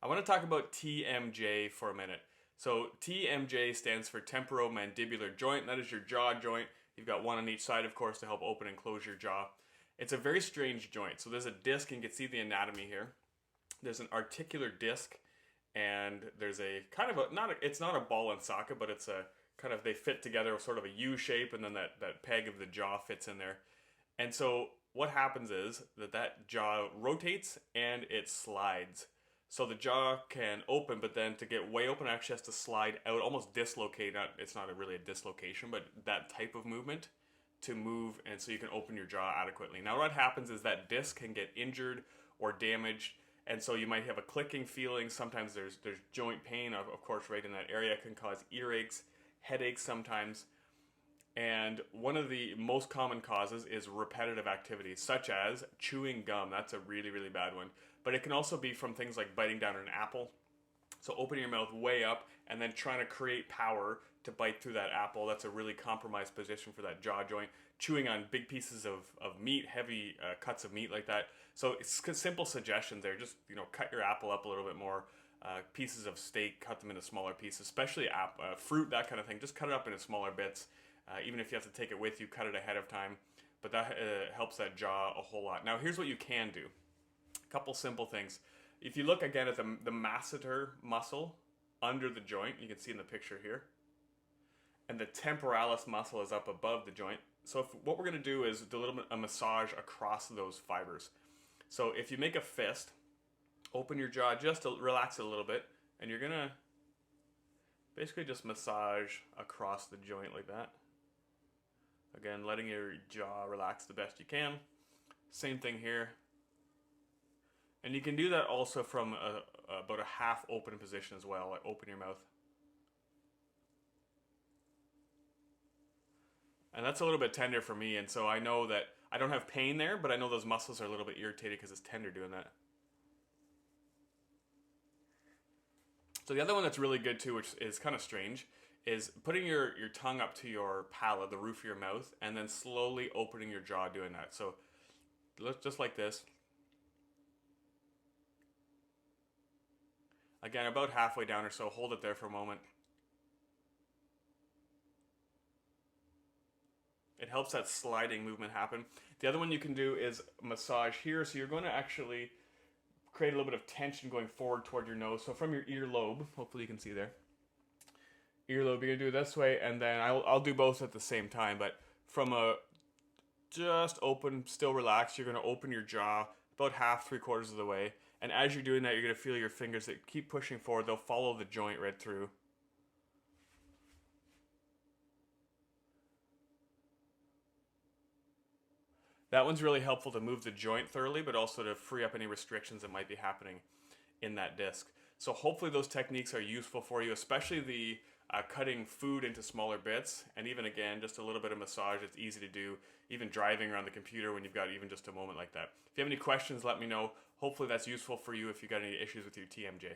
I want to talk about TMJ for a minute. So TMJ stands for temporomandibular joint. That is your jaw joint. You've got one on each side, of course, to help open and close your jaw. It's a very strange joint. So there's a disc, and you can see the anatomy here. There's an articular disc, and there's a kind of it's not a ball and socket, but it's a kind of, they fit together sort of a U shape, and then that peg of the jaw fits in there. And so what happens is that jaw rotates and it slides. So the jaw can open, but then to get way open, it actually has to slide out, almost dislocate. It's not really a dislocation, but that type of movement to move, and so you can open your jaw adequately. Now what happens is that disc can get injured or damaged, and so you might have a clicking feeling. Sometimes there's joint pain, of course, right in that area. It can cause earaches, headaches sometimes. And one of the most common causes is repetitive activity, such as chewing gum. That's a really, really bad one. But it can also be from things like biting down an apple. So opening your mouth way up and then trying to create power to bite through that apple. That's a really compromised position for that jaw joint. Chewing on big pieces of meat, heavy cuts of meat like that. So it's simple suggestions there. Just, cut your apple up a little bit more. Pieces of steak, cut them into smaller pieces, especially fruit, that kind of thing. Just cut it up into smaller bits. Even if you have to take it with you, cut it ahead of time. But that helps that jaw a whole lot. Now here's what you can do. A couple simple things. If you look again at the masseter muscle under the joint, you can see in the picture here. And the temporalis muscle is up above the joint. So what we're going to do is do a little bit of massage across those fibers. So if you make a fist, open your jaw just to relax it a little bit, and you're going to basically just massage across the joint like that. Again, letting your jaw relax the best you can. Same thing here. And you can do that also from about a half open position as well, like open your mouth. And that's a little bit tender for me, and so I know that I don't have pain there, but I know those muscles are a little bit irritated because it's tender doing that. So the other one that's really good too, which is kind of strange, is putting your tongue up to your palate, the roof of your mouth, and then slowly opening your jaw doing that. So just like this. Again, about halfway down or so, hold it there for a moment. It helps that sliding movement happen. The other one you can do is massage here. So you're going to actually create a little bit of tension going forward toward your nose. So from your earlobe, hopefully you can see there. Earlobe, you're going to do it this way, and then I'll do both at the same time. But from a just open, still relaxed, you're going to open your jaw about half, 3/4 of the way. And as you're doing that, you're going to feel your fingers that keep pushing forward. They'll follow the joint right through. That one's really helpful to move the joint thoroughly, but also to free up any restrictions that might be happening in that disc. So hopefully those techniques are useful for you, especially the cutting food into smaller bits, and even again, just a little bit of massage. It's easy to do, even driving around the computer when you've got even just a moment like that. If you have any questions, let me know. Hopefully that's useful for you if you've got any issues with your TMJ.